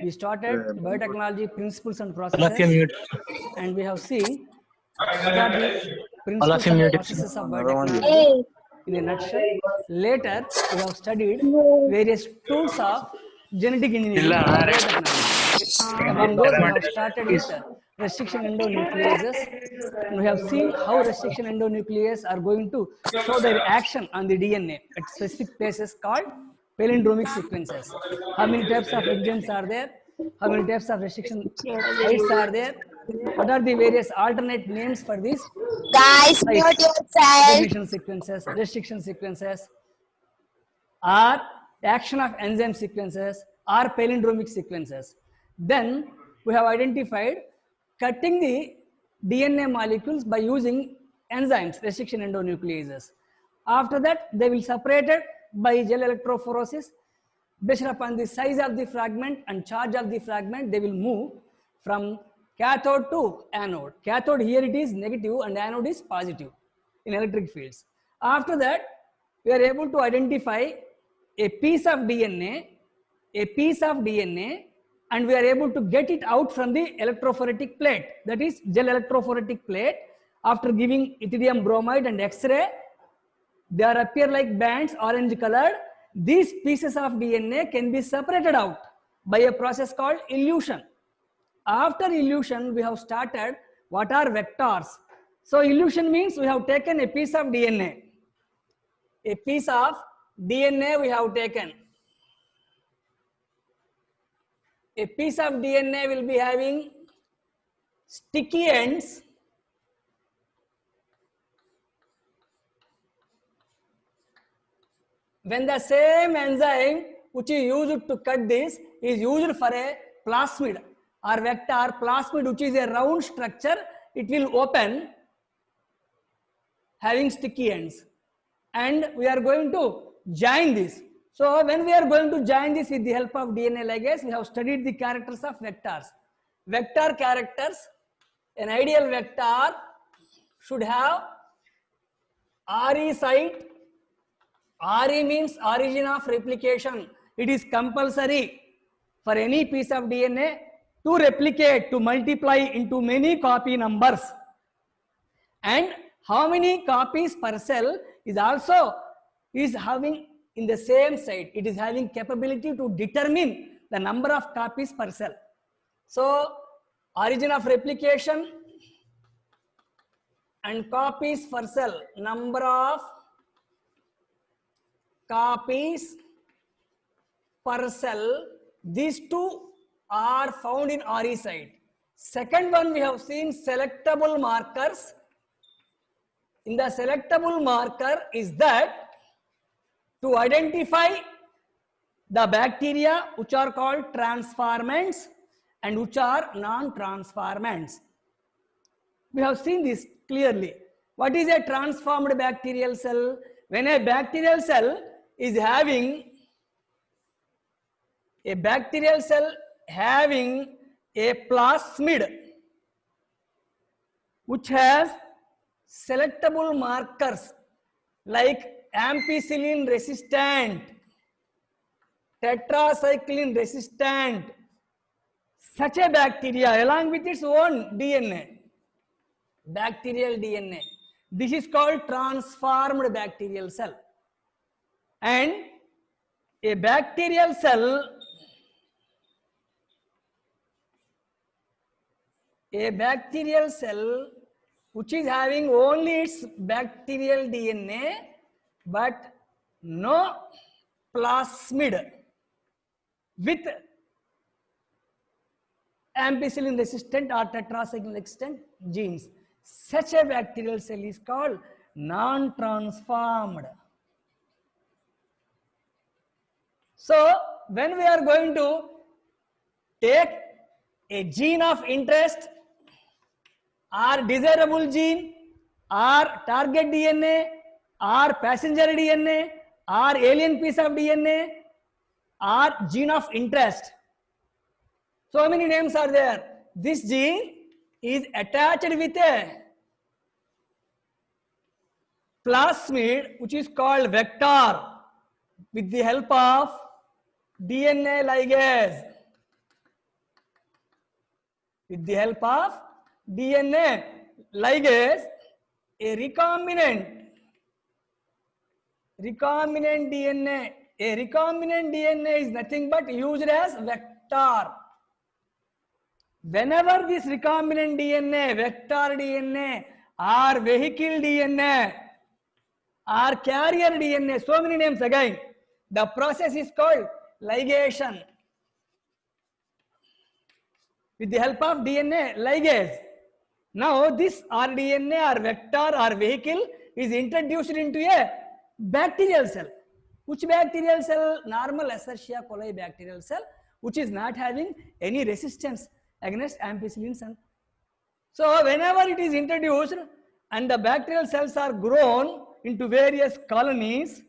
We started biotechnology principles and All of you processes, mute. and we have seen what are the All of principles you and mute. processes of biotechnology in a nutshell. Later, we have studied various tools of genetic engineering and biotechnology. Among those, we have started with restriction endonucleases, and we have seen how restriction endonucleases are going to show their action on the DNA at specific places called palindromic sequences. How many types of exons are there? How many types of restriction sites are there? What are the various alternate names for these Guys, sites? mute yourself. Deletion sequences, restriction sequences, or action of enzyme sequences, or palindromic sequences. Then we have identified cutting the DNA molecules by using enzymes, restriction endonucleases. After that, they will separate it by gel electrophoresis. Based upon the size of the fragment and charge of the fragment, they will move from cathode to anode. Cathode here it is negative and anode is positive in electric fields. After that, we are able to identify a piece of DNA, and we are able to get it out from the electrophoretic plate, that is gel electrophoretic plate. After giving yttrium bromide and X-ray, they are appear like bands, orange colored. These pieces of DNA can be separated out by a process called elution. After elution, we have started what are vectors. So elution means we have taken a piece of DNA. A piece of DNA we have taken. A piece of DNA will be having sticky ends. When the same enzyme which is used to cut this is used for a plasmid or vector, plasmid which is a round structure, it will open having sticky ends, and we are going to join this. So when we are going to join this with the help of DNA ligase, we have studied the characters of vectors. Vector characters, an ideal vector should have RE site. RE means origin of replication. It is compulsory for any piece of DNA to replicate, to multiply into many copy numbers. And how many copies per cell is also having in the same site. It is having capability to determine the number of copies per cell. So origin of replication and copies per cell, number of copies per cell, these two are found in RE site. Second one, we have seen selectable markers. In the selectable marker is that to identify the bacteria which are called transformants and which are non-transformants. We have seen this clearly. What is a transformed bacterial cell? When a bacterial cell is having a plasmid which has selectable markers like ampicillin resistant, tetracycline resistant, such a bacteria along with its own DNA, bacterial DNA. This is called transformed bacterial cell. And a bacterial cell which is having only its bacterial DNA but no plasmid with ampicillin resistant or tetracycline resistant genes. Such a bacterial cell is called non-transformed. So when we are going to take a gene of interest or desirable gene or target DNA or passenger DNA or alien piece of DNA or gene of interest, so many names are there. This gene is attached with a plasmid which is called vector with the help of DNA ligase. with the help of DNA ligase, a recombinant DNA. A recombinant DNA is nothing but used as vector. Whenever this recombinant DNA, vector DNA, or vehicle DNA, or carrier DNA, so many names again, the process is called ligation. With the help of DNA ligase. Now this rDNA or vector or vehicle is introduced into a bacterial cell. Which bacterial cell? Normal Escherichia coli bacterial cell, which is not having any resistance against ampicillins. So whenever it is introduced and the bacterial cells are grown into various colonies,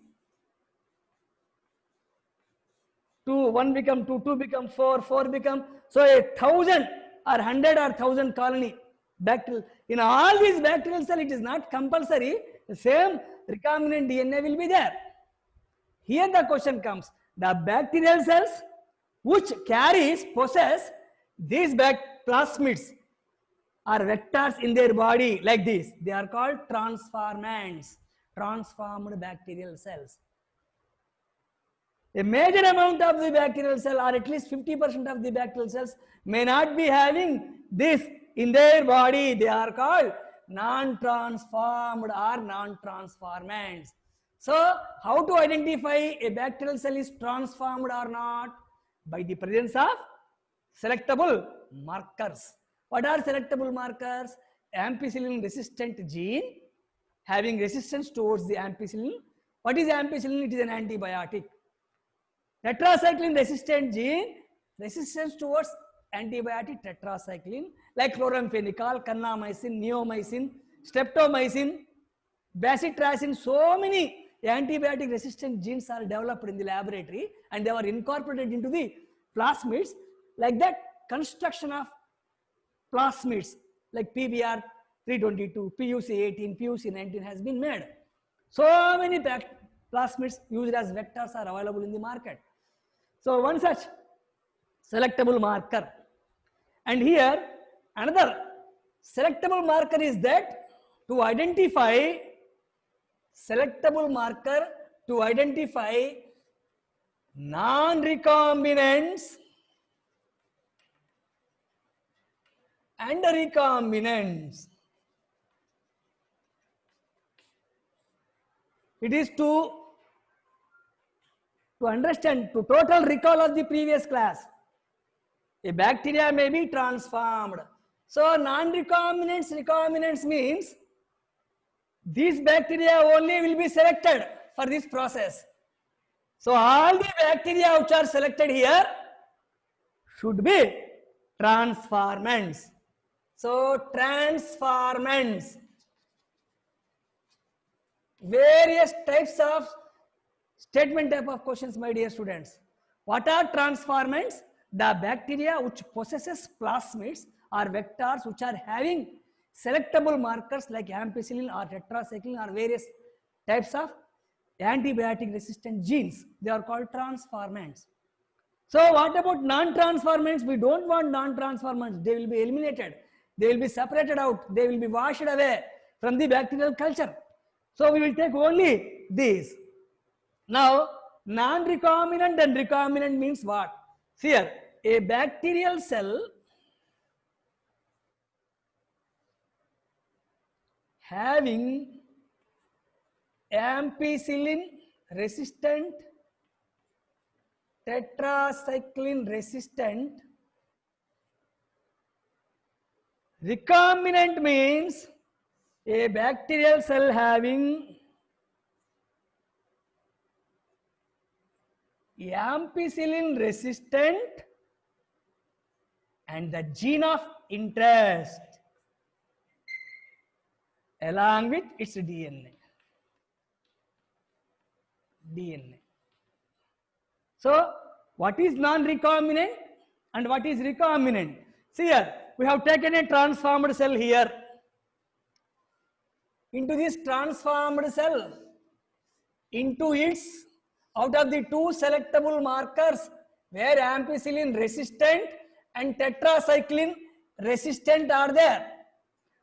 2, 1 become 2, 2 become 4, 4 become, so 1,000 or 100 or 1,000 colony bacterial. In all these bacterial cells, it is not compulsory, the same recombinant DNA will be there. Here the question comes, the bacterial cells which possess these plasmids or vectors in their body like this, they are called transformants, transformed bacterial cells. A major amount of the bacterial cell, or at least 50% of the bacterial cells, may not be having this in their body. They are called non-transformed or non-transformants. So, how to identify a bacterial cell is transformed or not? By the presence of selectable markers. What are selectable markers? Ampicillin resistant gene having resistance towards the ampicillin. What is ampicillin? It is an antibiotic. Tetracycline resistant gene, resistance towards antibiotic tetracycline like chloramphenicol, kanamycin, neomycin, streptomycin, bacitracin. So many antibiotic resistant genes are developed in the laboratory and they were incorporated into the plasmids. Like that, construction of plasmids like PBR 322, PUC 18, PUC 19 has been made. So many plasmids used as vectors are available in the market. So one such selectable marker. And here another selectable marker is that to identify non-recombinants and recombinants. It is to understand, to total recall of the previous class. A bacteria may be transformed. So non-recombinants, recombinants means these bacteria only will be selected for this process. So all the bacteria which are selected here should be transformants. So transformants. Various types of statement type of questions, my dear students. What are transformants? The bacteria which possesses plasmids or vectors which are having selectable markers like ampicillin or tetracycline or various types of antibiotic resistant genes. They are called transformants. So what about non-transformants? We don't want non-transformants. They will be eliminated. They will be separated out. They will be washed away from the bacterial culture. So we will take only these. Now, non-recombinant and recombinant means what? See here, a bacterial cell having ampicillin resistant, tetracycline resistant, recombinant means a bacterial cell having ampicillin resistant and the gene of interest along with its DNA. So what is non-recombinant and what is recombinant? See here, we have taken a transformed cell here. Into this transformed cell, into its, out of the two selectable markers where ampicillin resistant and tetracycline resistant are there.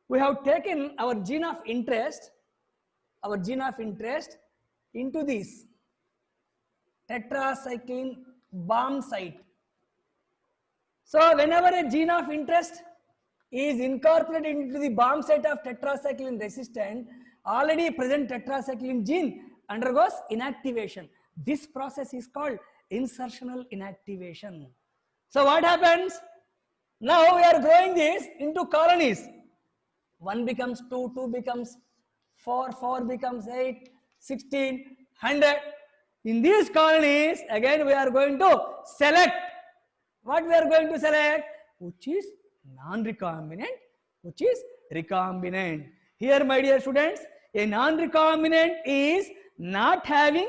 We have taken our gene of interest into this tetracycline bomb site. So whenever a gene of interest is incorporated into the bomb site of tetracycline resistant, already present tetracycline gene undergoes inactivation. This process is called insertional inactivation. So what happens? Now we are growing this into colonies. 1 becomes 2, 2 becomes 4, 4 becomes 8, 16, 100. In these colonies, again we are going to select. What we are going to select? Which is non-recombinant, which is recombinant. Here, my dear students, a non-recombinant is not having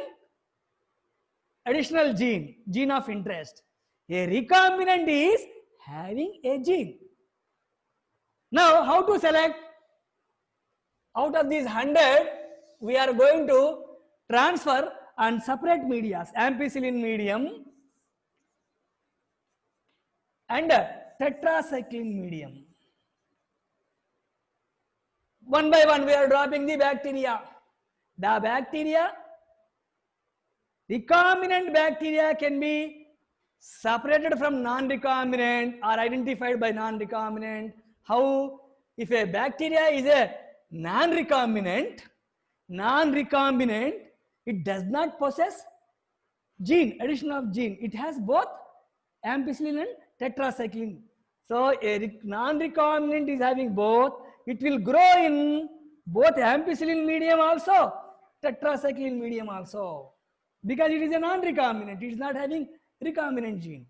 additional gene of interest. A recombinant is having a gene. Now, how to select? Out of these 100, we are going to transfer and separate media, ampicillin medium and tetracycline medium. One by one, we are dropping the bacteria. The bacteria, recombinant bacteria can be separated from non-recombinant or identified by non-recombinant. How? If a bacteria is a non-recombinant, it does not possess addition of gene. It has both ampicillin and tetracycline. So a non-recombinant is having both. It will grow in both ampicillin medium also, tetracycline medium also, because it is a non-recombinant. It is not having recombinant gene.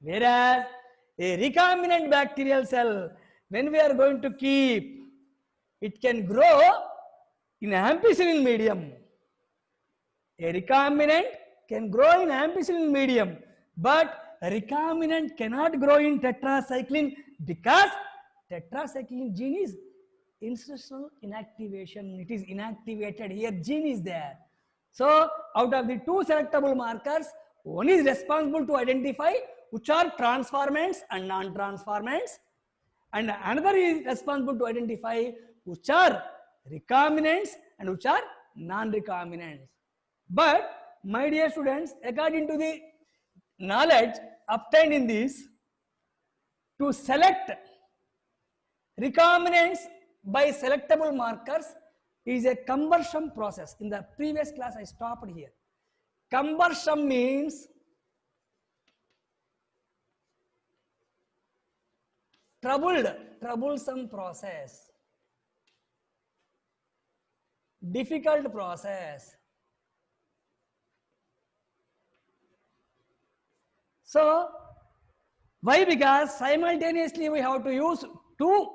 Whereas a recombinant bacterial cell, when we are going to keep, it can grow in ampicillin medium. A recombinant can grow in ampicillin medium, but a recombinant cannot grow in tetracycline because tetracycline gene is insertional inactivation. It is inactivated. Here gene is there. So out of the 2 selectable markers, one is responsible to identify which are transformants and non-transformants, and another is responsible to identify which are recombinants and which are non-recombinants. But my dear students, according to the knowledge obtained in this, to select recombinants by selectable markers is a cumbersome process. In the previous class I stopped here. Cumbersome means troublesome process, difficult process. So why? Because simultaneously we have to use 2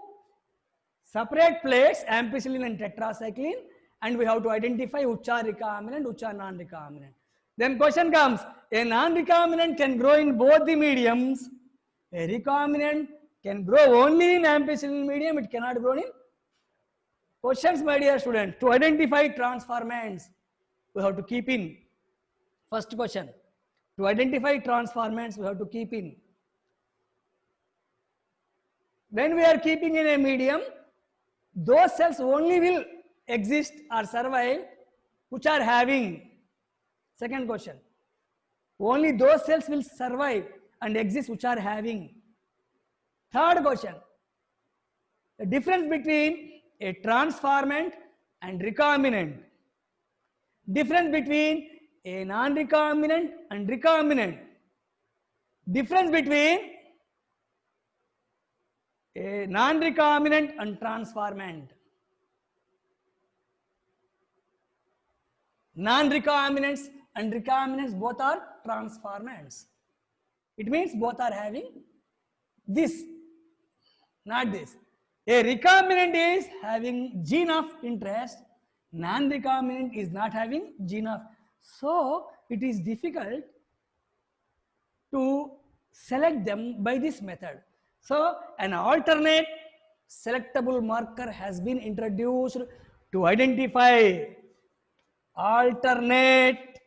separate plates, ampicillin and tetracycline, and we have to identify which are recombinant, which are non-recombinant. Then question comes, a non-recombinant can grow in both the mediums. A recombinant can grow only in ampicillin medium, it cannot grow in. Questions, my dear students, to identify transformants, we have to keep in. First question, to identify transformants, we have to keep in. When we are keeping in a medium, those cells only will exist or survive which are having. Second question, only those cells will survive and exist which are having. Third question, the difference between a transformant and recombinant. Difference between a non-recombinant and recombinant. Difference between a non-recombinant and transformant. Non-recombinants and recombinants both are transformants. It means both are having this, not this. A recombinant is having gene of interest, non-recombinant is not having gene of. So it is difficult to select them by this method. So an alternate selectable marker has been introduced to identify alternate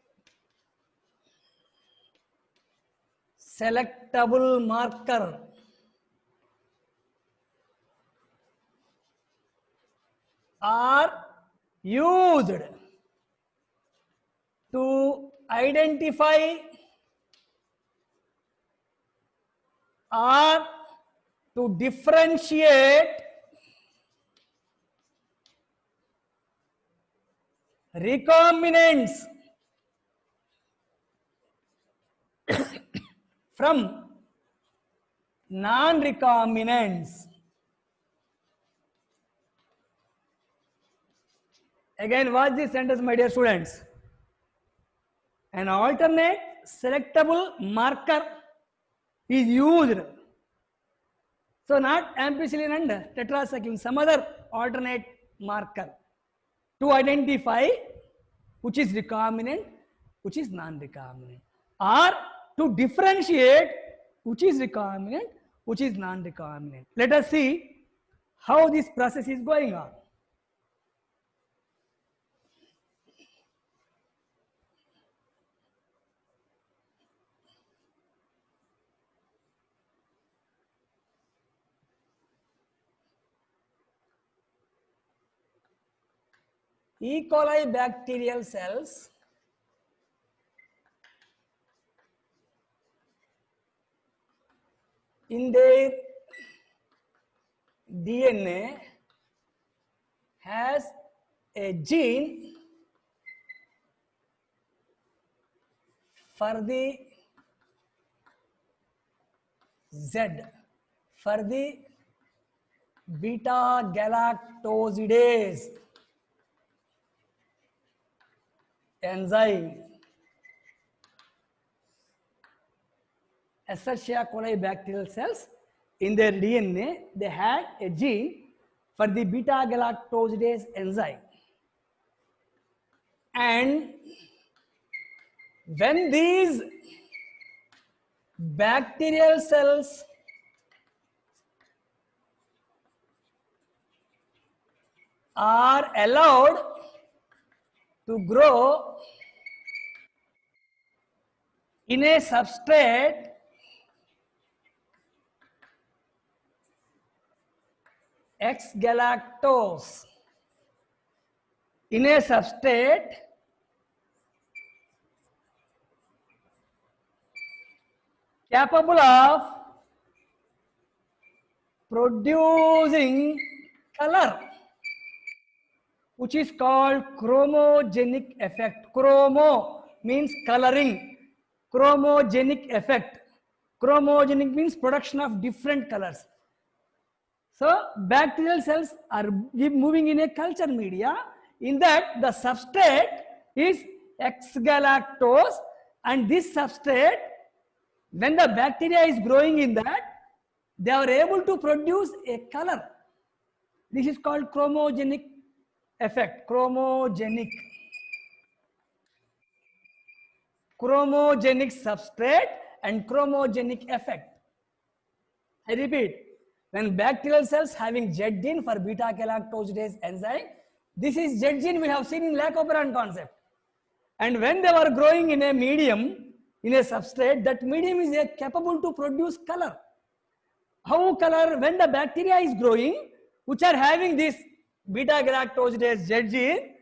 selectable marker are used to identify or to differentiate recombinants from non-recombinants. Again, watch this sentence, my dear students. An alternate selectable marker is used. So not ampicillin and tetracycline, some other alternate marker to identify which is recombinant, which is non-recombinant, or to differentiate which is recombinant, which is non-recombinant. Let us see how this process is going on. E. coli bacterial cells in their DNA has a gene for the Z, for the beta galactosidase enzyme. Escherichia coli bacterial cells, in their DNA, they had a gene for the beta galactosidase enzyme. And when these bacterial cells are allowed to grow in a substrate X galactose, in a substrate capable of producing color, which is called chromogenic effect. Chromo means coloring, chromogenic effect. Chromogenic means production of different colors. So bacterial cells are moving in a culture media. In that, the substrate is X galactose, and this substrate, when the bacteria is growing in that, they are able to produce a color. This is called chromogenic effect. Chromogenic substrate and chromogenic effect. I repeat, when bacterial cells having Z gene for beta galactosidase enzyme, this is Z gene we have seen in lac operon concept. And when they were growing in a medium, in a substrate, that medium is capable to produce color. How color? When the bacteria is growing, which are having this beta galactosidase Z gene,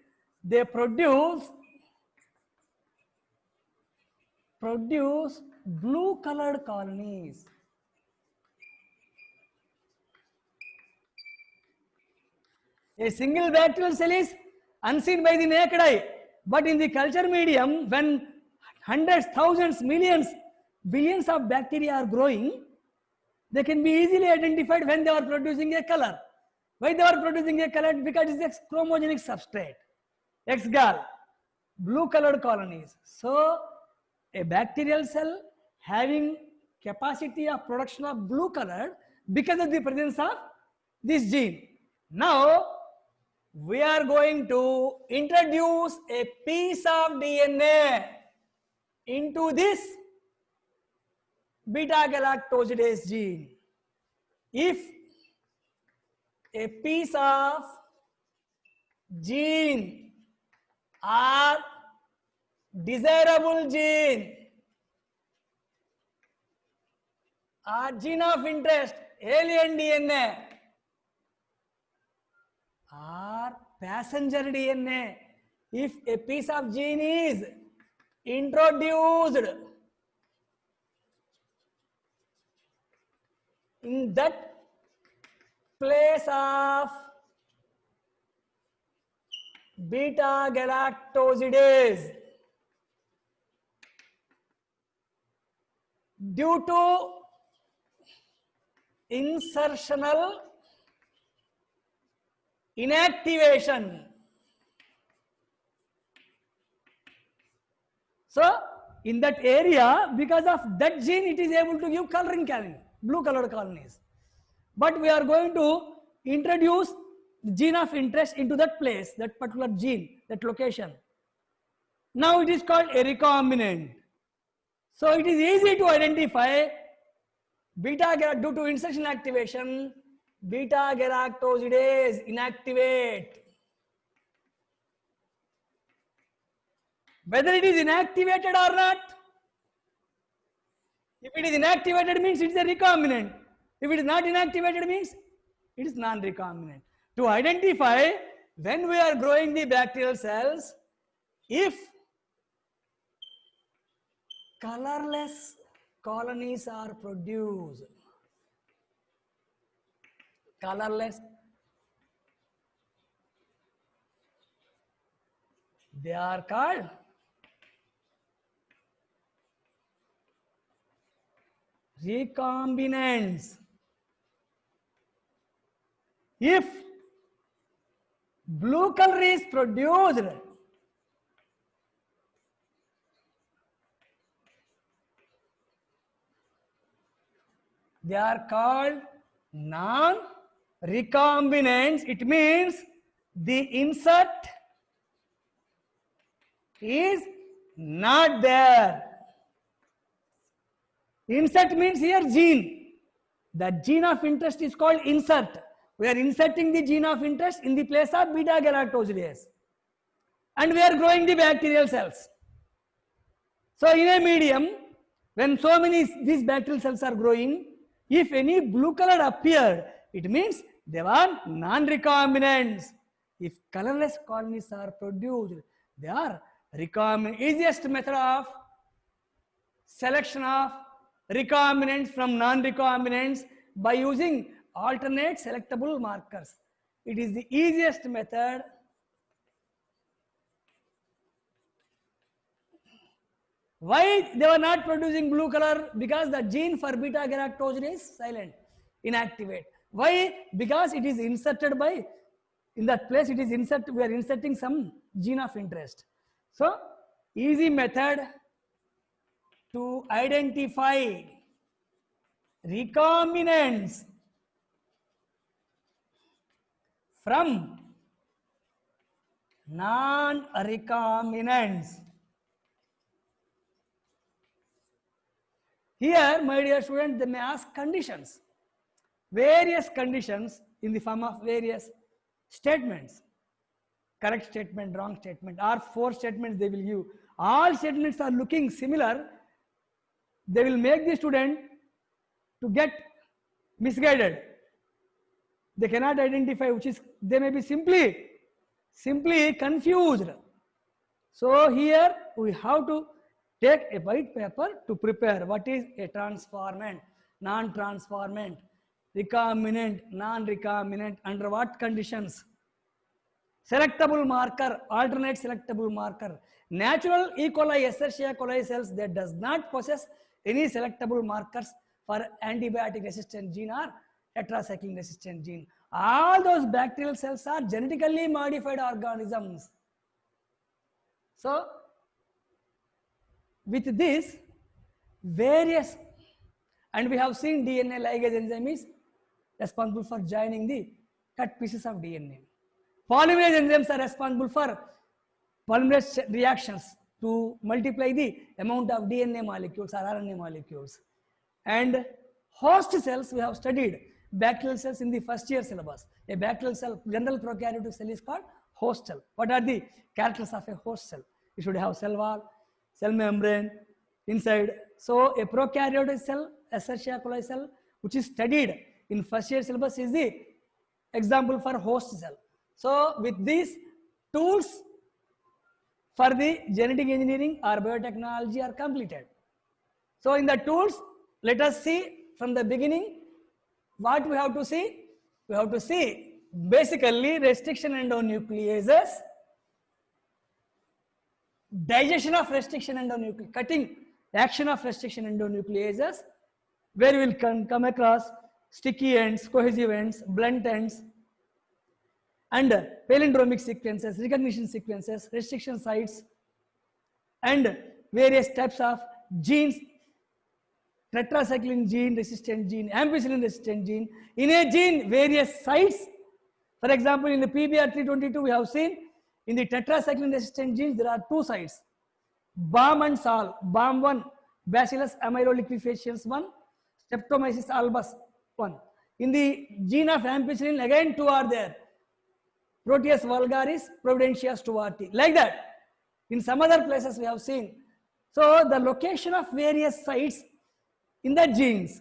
they produce blue colored colonies. A single bacterial cell is unseen by the naked eye, but in the culture medium, when hundreds, thousands, millions, billions of bacteria are growing, they can be easily identified when they are producing a color. Why they are producing a color? Because it's a chromogenic substrate, X-gal, blue colored colonies. So a bacterial cell having capacity of production of blue color because of the presence of this gene. Now we are going to introduce a piece of DNA into this beta galactosidase gene. If a piece of gene or desirable gene or gene of interest, alien DNA, or passenger DNA. If a piece of gene is introduced in that place of beta galactosidase due to insertional inactivation. So in that area, because of that gene, it is able to give coloring colony, blue colored colonies. But we are going to introduce the gene of interest into that place, that particular gene, that location. Now it is called a recombinant. So it is easy to identify beta due to insertion activation, beta galactosidase inactivate. Whether it is inactivated or not. If it is inactivated means it is a recombinant. If it is not inactivated means it is non-recombinant. To identify when we are growing the bacterial cells, if colorless colonies are produced, colorless, they are called recombinants. If blue color is produced, they are called non-recombinants. It means the insert is not there. Insert means here gene. The gene of interest is called insert. We are inserting the gene of interest in the place of beta galactosidase. And we are growing the bacterial cells. So in a medium, when so many these bacterial cells are growing, if any blue color appeared, it means they are non-recombinants. If colorless colonies are produced, they are recombinant. Easiest method of selection of recombinants from non-recombinants by using alternate selectable markers. It is the easiest method. Why they were not producing blue color? Because the gene for beta galactosidase is silent, inactivate. Why? Because it is inserted by, in that place it is inserted, we are inserting some gene of interest. So easy method to identify recombinants from non-recombinants. Here, my dear students, they may ask conditions, various conditions in the form of various statements, correct statement, wrong statement, or 4 statements they will give. All statements are looking similar. They will make the student to get misguided. They cannot identify which is, they may be simply confused. So here we have to take a white paper to prepare what is a transformant, non-transformant, recombinant, non-recombinant, under what conditions. Selectable marker, alternate selectable marker. Natural E. coli, Escherichia coli cells, that does not possess any selectable markers for antibiotic resistant gene or tetracycline resistant gene. All those bacterial cells are genetically modified organisms. So with this, various, and we have seen DNA ligase enzyme is responsible for joining the cut pieces of DNA. Polymerase enzymes are responsible for polymerase reactions to multiply the amount of DNA molecules or RNA molecules. And host cells, we have studied bacterial cells in the first year syllabus. A bacterial cell, general prokaryotic cell is called host cell. What are the characters of a host cell? It should have cell wall, cell membrane inside. So a prokaryotic cell, Escherichia coli cell, which is studied in first year syllabus, is the example for host cell. So with these tools for the genetic engineering or biotechnology are completed. So in the tools, let us see from the beginning what we have to see. We have to see basically restriction endonucleases, digestion of restriction endonucleases, cutting action of restriction endonucleases, where we will come across sticky ends, cohesive ends, blunt ends, and palindromic sequences, recognition sequences, restriction sites, and various types of genes, tetracycline gene resistant gene, ampicillin resistant gene. In a gene, various sites. For example, in the PBR322, we have seen in the tetracycline resistant genes, there are two sites, BAM and SAL. BAM1, Bacillus aeroliquefaciens 1, Streptomyces albus 1. In the gene of ampicillin, again two are there, Proteus vulgaris, Providentia stewarti, like that. In some other places we have seen. So the location of various sites in the genes,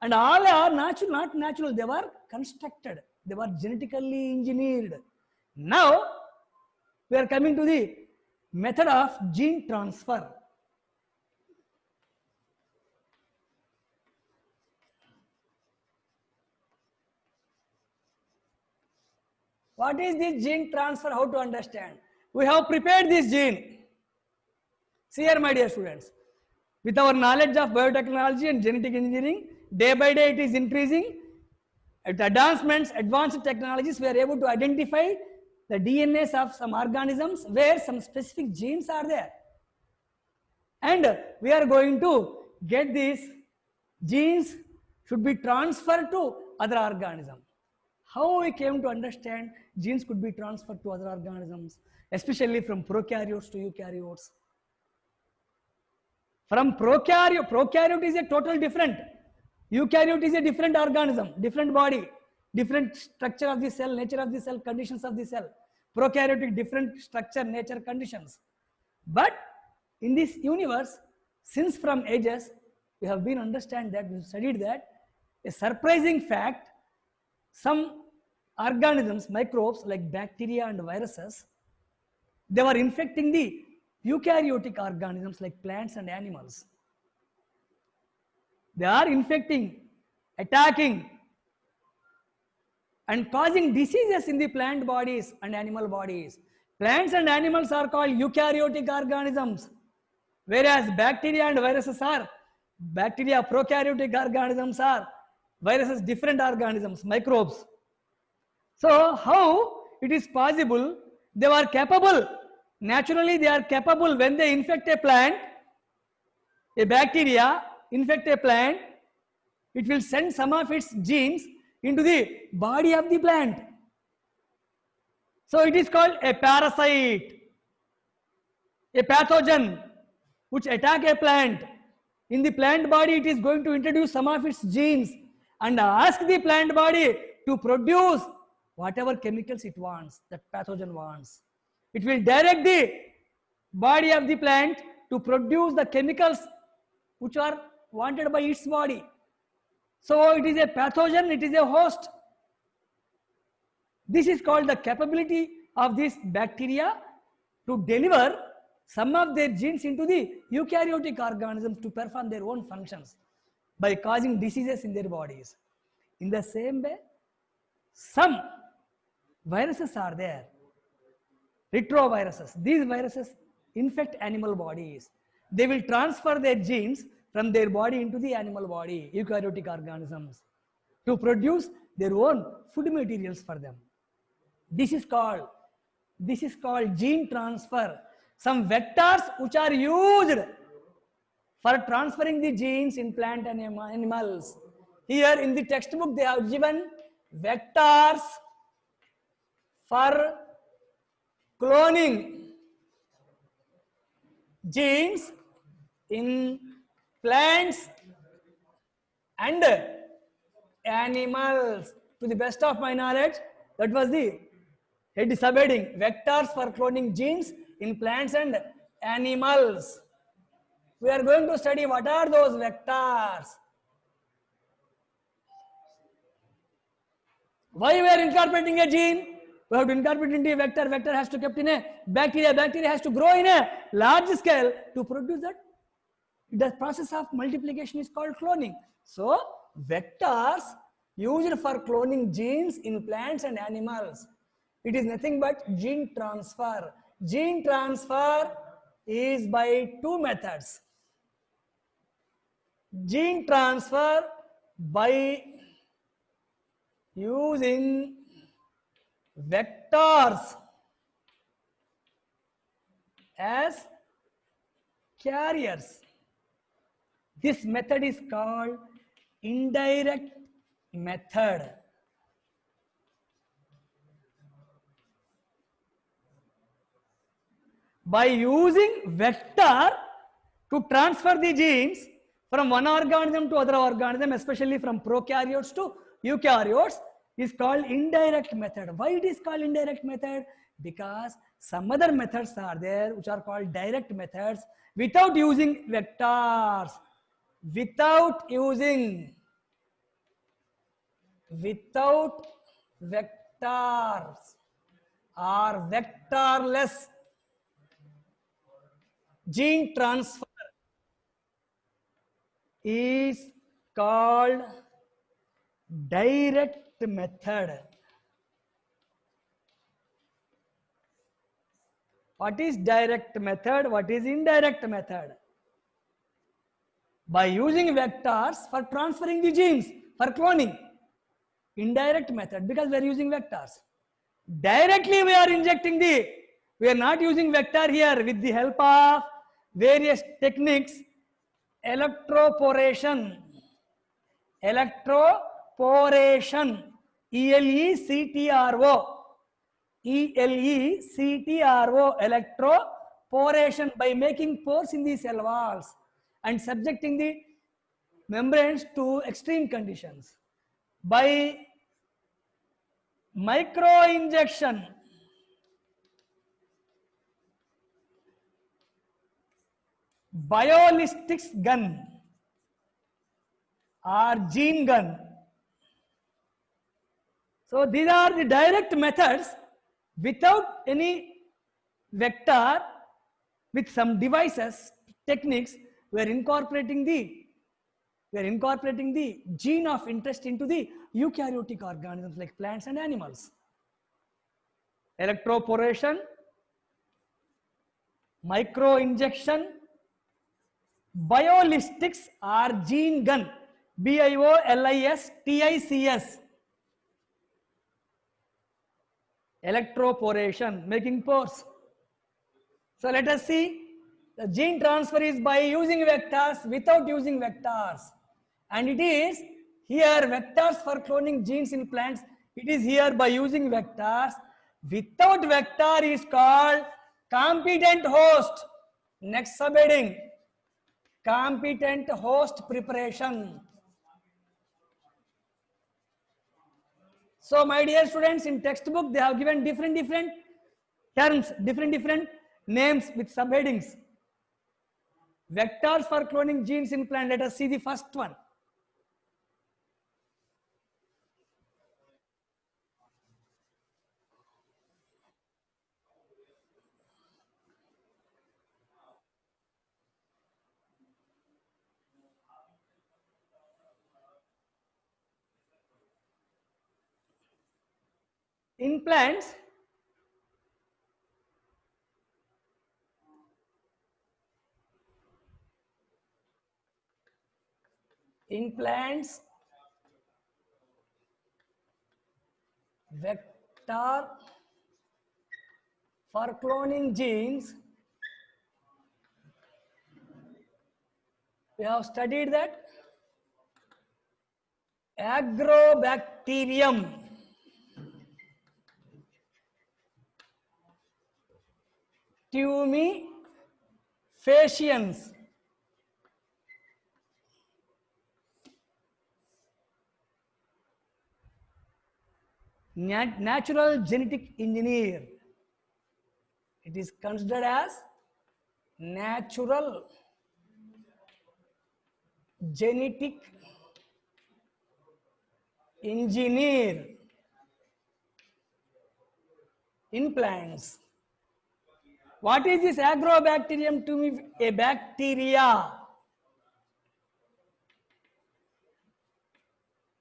and all are natural, not natural, they were constructed, they were genetically engineered. Now we are coming to the method of gene transfer. What is this gene transfer? How to understand? We have prepared this gene. See here, my dear students, with our knowledge of biotechnology and genetic engineering, day by day it is increasing. At advancements, advanced technologies, we are able to identify the DNAs of some organisms where some specific genes are there. And we are going to get these genes should be transferred to other organisms. How we came to understand genes could be transferred to other organisms, especially from prokaryotes to eukaryotes. From prokaryote is a total different. Eukaryote is a different organism, different body, different structure of the cell, nature of the cell, conditions of the cell. Prokaryotic, different structure, nature, conditions. But in this universe, since from ages, we have been understand that, we have studied that, a surprising fact, some organisms, microbes like bacteria and viruses, they were infecting the eukaryotic organisms like plants and animals. They are infecting, attacking, and causing diseases in the plant bodies and animal bodies. Plants and animals are called eukaryotic organisms, whereas bacteria and viruses are, bacteria, prokaryotic organisms are, viruses, different organisms, microbes. So how it is possible? They were capable, naturally they are capable when they infect a plant, a bacteria infect a plant, it will send some of its genes into the body of the plant. So it is called a parasite, a pathogen which attack a plant. In the plant body, it is going to introduce some of its genes and ask the plant body to produce whatever chemicals it wants, that pathogen wants. It will direct the body of the plant to produce the chemicals which are wanted by its body. So it is a pathogen, it is a host. This is called the capability of this bacteria to deliver some of their genes into the eukaryotic organisms to perform their own functions by causing diseases in their bodies. In the same way, some viruses are there, retroviruses. These viruses infect animal bodies. They will transfer their genes from their body into the animal body, eukaryotic organisms, to produce their own food materials for them. This is called gene transfer. Some vectors which are used for transferring the genes in plant and animals. Here in the textbook they have given vectors for cloning genes in plants and animals. To the best of my knowledge, that was the subheading, vectors for cloning genes in plants and animals. We are going to study what are those vectors. Why we are incorporating a gene? We have to incorporate into a vector. Vector has to kept in a bacteria. Bacteria has to grow in a large scale to produce that. The process of multiplication is called cloning. So vectors used for cloning genes in plants and animals. It is nothing but gene transfer. Gene transfer is by two methods. Gene transfer by using vectors as carriers. This method is called indirect method. By using vector to transfer the genes from one organism to other organism, especially from prokaryotes to eukaryotes, is called indirect method. Why it is called indirect method? Because some other methods are there which are called direct methods without using vectors. Without using vectors or vectorless gene transfer is called direct method. What is direct method? What is indirect method? By using vectors for transferring the genes for cloning. Indirect method because we are using vectors. Directly we are injecting we are not using vector here with the help of various techniques. Electroporation, ELECTRO, electroporation, by making pores in the cell walls and subjecting the membranes to extreme conditions. By micro injection, biolistics gun or gene gun. So these are the direct methods without any vector. With some devices, techniques, we are incorporating the gene of interest into the eukaryotic organisms like plants and animals. Electroporation, micro injection, biolistics or gene gun, BIOLISTICS. Electroporation, making pores. So let us see. The gene transfer is by using vectors without using vectors. And it is here vectors for cloning genes in plants. It is here by using vectors. Without vector is called competent host. Next subheading, competent host preparation. So my dear students, in textbook they have given different terms, different names with subheadings. Vectors for cloning genes in plant. Let us see the first one. In plants, vector for cloning genes, we have studied that Agrobacterium, tumefaciens, natural genetic engineer. It is considered as natural genetic engineer. in plants. What is this agrobacterium to me? A bacteria.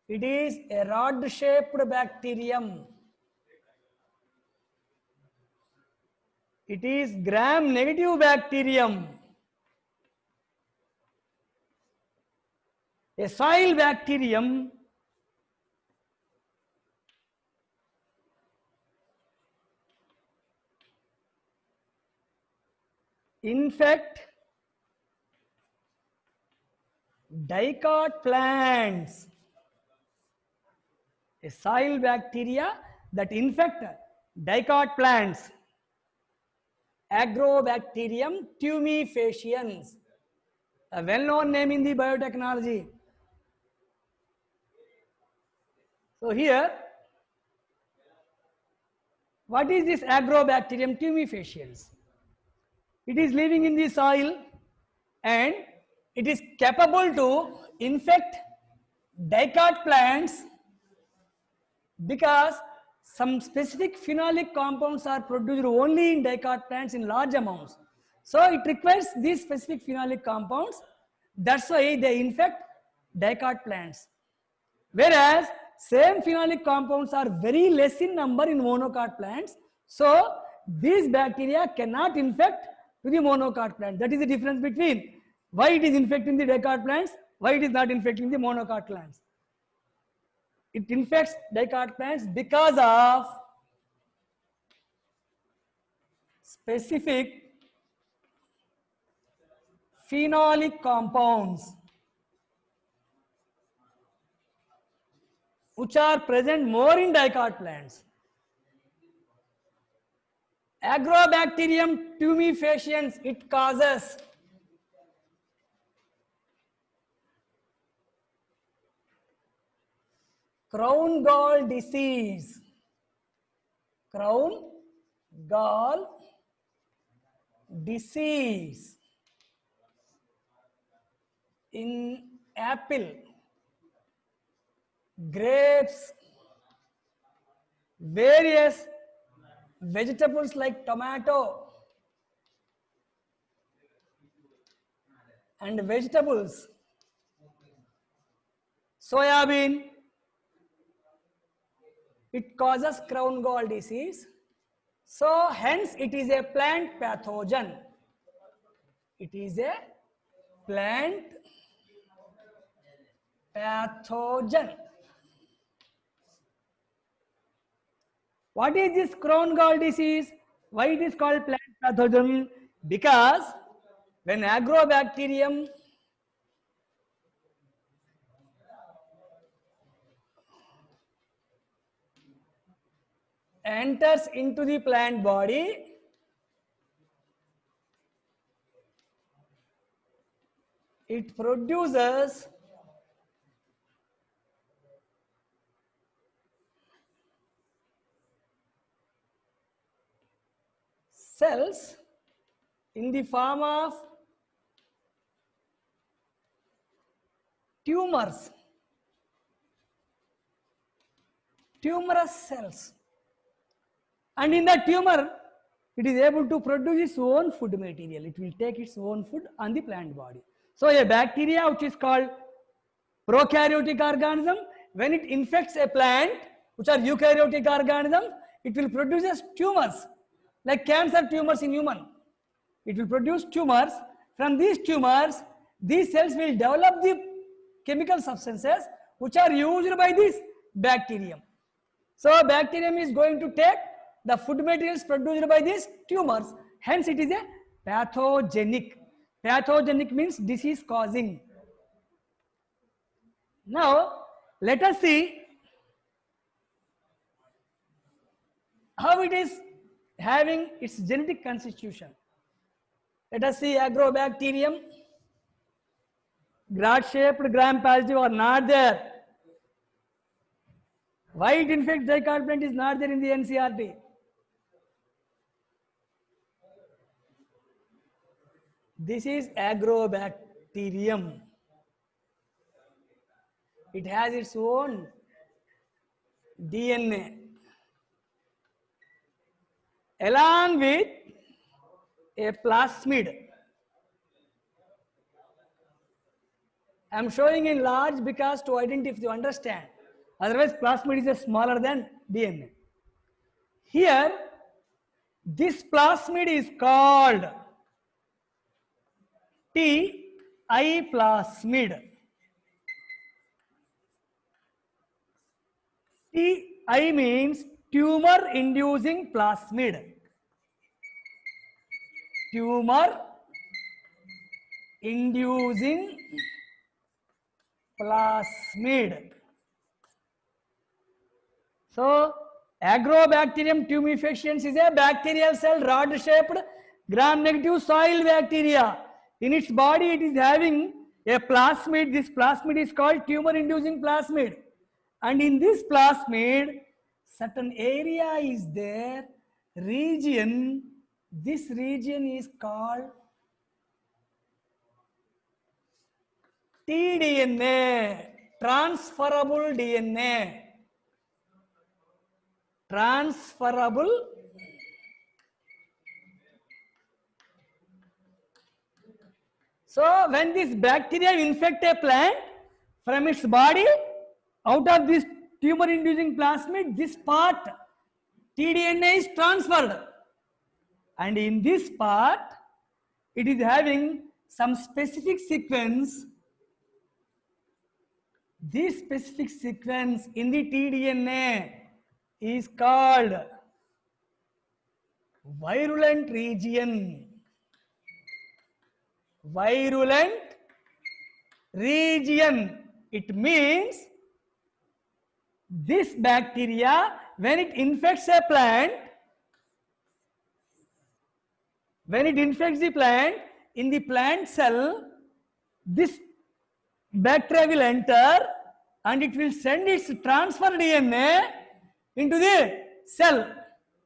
It is a rod-shaped bacterium. It is gram-negative bacterium. A soil bacterium infect dicot plants. A soil bacteria that infect dicot plants. Agrobacterium tumefaciens, a well-known name in the biotechnology. So here, what is this agrobacterium tumefaciens? It is living in the soil and it is capable to infect dicot plants because some specific phenolic compounds are produced only in dicot plants in large amounts. So it requires these specific phenolic compounds. That's why they infect dicot plants. Whereas same phenolic compounds are very less in number in monocot plants. So these bacteria cannot infect to the monocot plant. That is the difference between why it is infecting the dicot plants, why it is not infecting the monocot plants. It infects dicot plants because of specific phenolic compounds which are present more in dicot plants. Agrobacterium tumefaciens, it causes crown gall disease. Crown gall disease in apple, grapes, various vegetables like tomato and vegetables, soya bean, it causes crown gall disease. So hence it is a plant pathogen. It is a plant pathogen. What is this crown gall disease? Why it is called plant pathogen? Because when agrobacterium enters into the plant body, it produces cells in the form of tumors, tumorous cells. And in that tumor, it is able to produce its own food material. It will take its own food on the plant body. So a bacteria which is called prokaryotic organism, when it infects a plant, which are eukaryotic organisms, it will produce tumors, like cancer tumors in human. It will produce tumors. From these tumors, these cells will develop the chemical substances which are used by this bacterium. So bacterium is going to take the food materials produced by these tumors. Hence it is a pathogenic. Pathogenic means disease causing. Now let us see how it is having its genetic constitution. Let us see agrobacterium. Rod-shaped gram-positive are not there. Why it infects dicot plant is not there in the NCERT. This is agrobacterium. It has its own DNA. along with a plasmid. I am showing in large because to identify, to understand. Otherwise, plasmid is smaller than DNA. Here, this plasmid is called Ti plasmid. Ti means tumor inducing plasmid. Tumor inducing plasmid. So, Agrobacterium tumefaciens is a bacterial cell rod-shaped gram-negative soil bacteria. In its body, it is having a plasmid. This plasmid is called tumor-inducing plasmid. And in this plasmid, certain area is there, region. This region is called tDNA, transferable DNA. Transferable so when this bacteria infect a plant from its body, out of this tumor inducing plasmid, this part tDNA is transferred, and in this part it is having some specific sequence. This specific sequence in the tDNA is called virulent region. Virulent region. It means this bacteria, when it infects a plant, when it infects the plant, in the plant cell, this bacteria will enter and it will send its transfer DNA into the cell,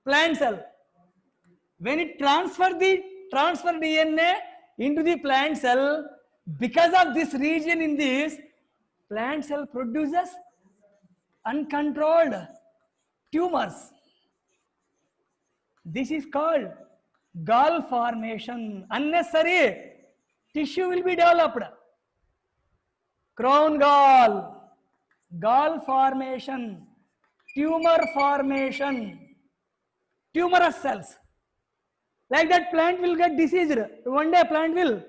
plant cell. When it transfer DNA into the plant cell, because of this region in this, plant cell produces uncontrolled tumors. This is called gall formation. Unnecessary tissue will be developed. Crown gall, gall formation, tumor formation, tumorous cells. Like that, plant will get diseased. One day plant will,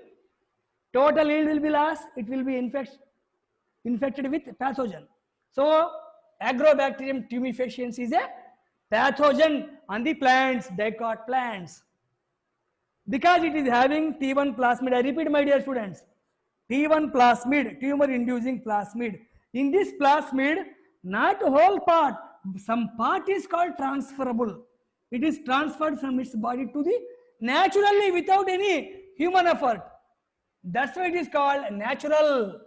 total yield will be lost, it will be infected with pathogen. So, Agrobacterium tumefaciens is a pathogen on the plants, dicot plants. Because it is having T1 plasmid, I repeat my dear students, T1 plasmid, tumor inducing plasmid. In this plasmid, not whole part, some part is called transferable. It is transferred from its body to the naturally without any human effort. That's why it is called natural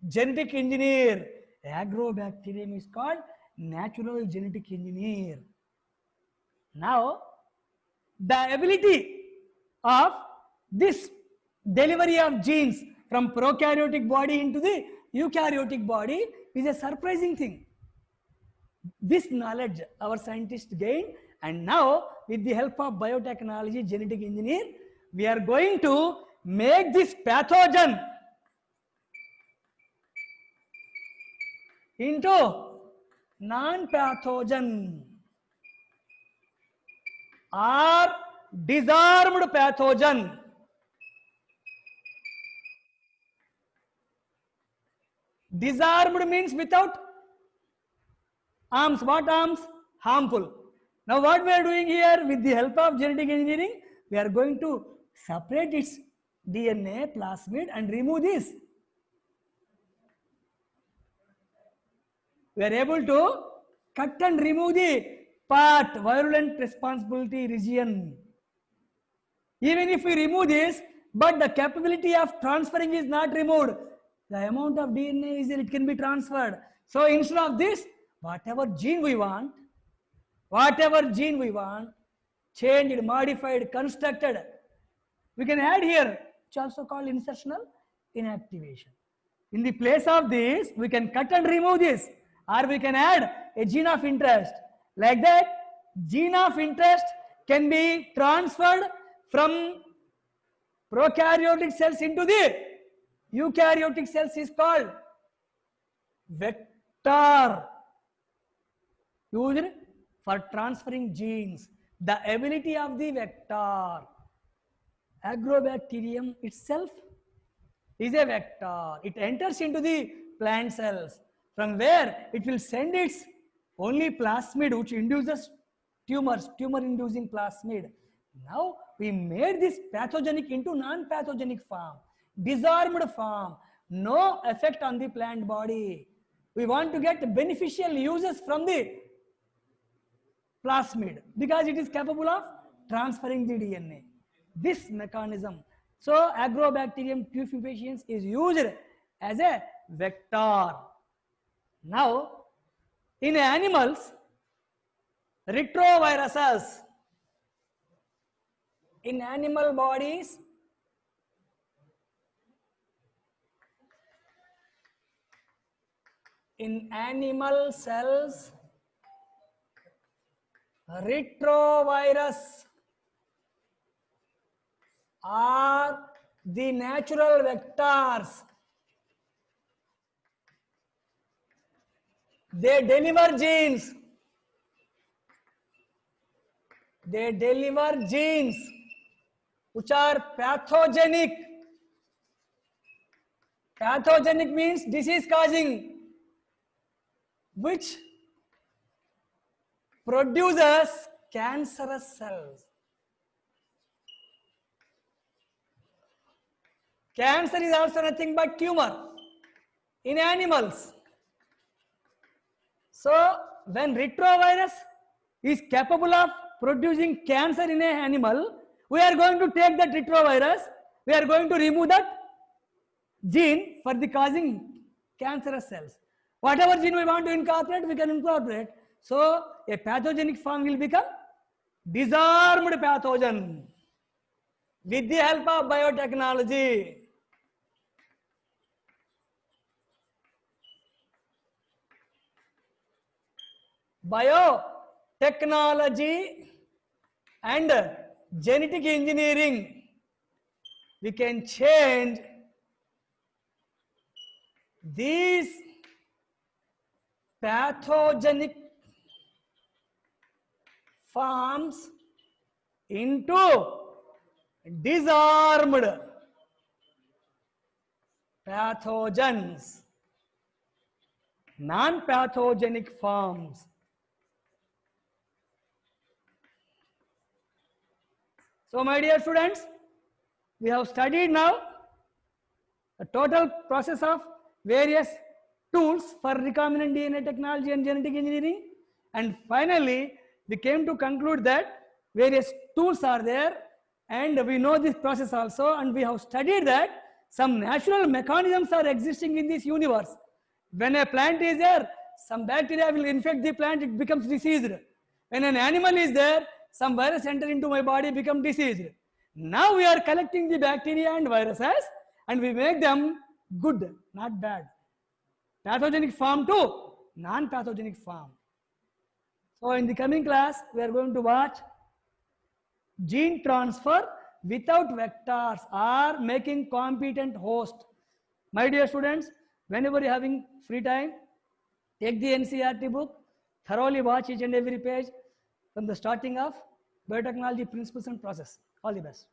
genetic engineer. Agrobacterium is called natural genetic engineer. Now, the ability of this delivery of genes from prokaryotic body into the eukaryotic body is a surprising thing. This knowledge our scientists gained, and now with the help of biotechnology, genetic engineer, we are going to make this pathogen into non-pathogen or disarmed pathogen. Disarmed means without arms. What arms? Harmful. Now what we are doing here with the help of genetic engineering, we are going to separate its DNA plasmid and remove this. We are able to cut and remove the part, virulent responsibility region. Even if we remove this, but the capability of transferring is not removed. The amount of DNA is there, it can be transferred. So instead of this, whatever gene we want, changed, modified, constructed, we can add here. It's also called insertional inactivation. In the place of this, we can cut and remove this, or we can add a gene of interest. Like that, gene of interest can be transferred from prokaryotic cells into the eukaryotic cells is called vector, used for transferring genes. The ability of the vector. Agrobacterium itself is a vector. It enters into the plant cells, from where it will send its only plasmid, which induces tumors, tumor-inducing plasmid. Now we made this pathogenic into non-pathogenic form, disarmed form, no effect on the plant body. We want to get beneficial uses from the plasmid because it is capable of transferring the DNA. This mechanism. So Agrobacterium tumefaciens is used as a vector. Now, in animals, retroviruses, in animal bodies, in animal cells, retrovirus are the natural vectors. They deliver genes. They deliver genes which are pathogenic. Pathogenic means disease causing, which produces cancerous cells. Cancer is also nothing but tumor in animals. So when retrovirus is capable of producing cancer in an animal, we are going to take that retrovirus, we are going to remove that gene for the causing cancerous cells. Whatever gene we want to incorporate, we can incorporate. So a pathogenic form will become disarmed pathogen with the help of biotechnology. Biotechnology and genetic engineering, we can change these pathogenic forms into disarmed pathogens, non-pathogenic forms. So my dear students, we have studied now a total process of various tools for recombinant DNA technology and genetic engineering, and finally we came to conclude that various tools are there and we know this process also, and we have studied that some natural mechanisms are existing in this universe. When a plant is there, some bacteria will infect the plant, it becomes diseased. When an animal is there, some virus enter into my body, become diseased. Now we are collecting the bacteria and viruses and we make them good, not bad. Pathogenic form to non-pathogenic form. So in the coming class, we are going to watch gene transfer without vectors or making competent host. My dear students, whenever you are having free time, take the NCERT book, thoroughly watch each and every page from the starting of biotechnology principles and process. All the best.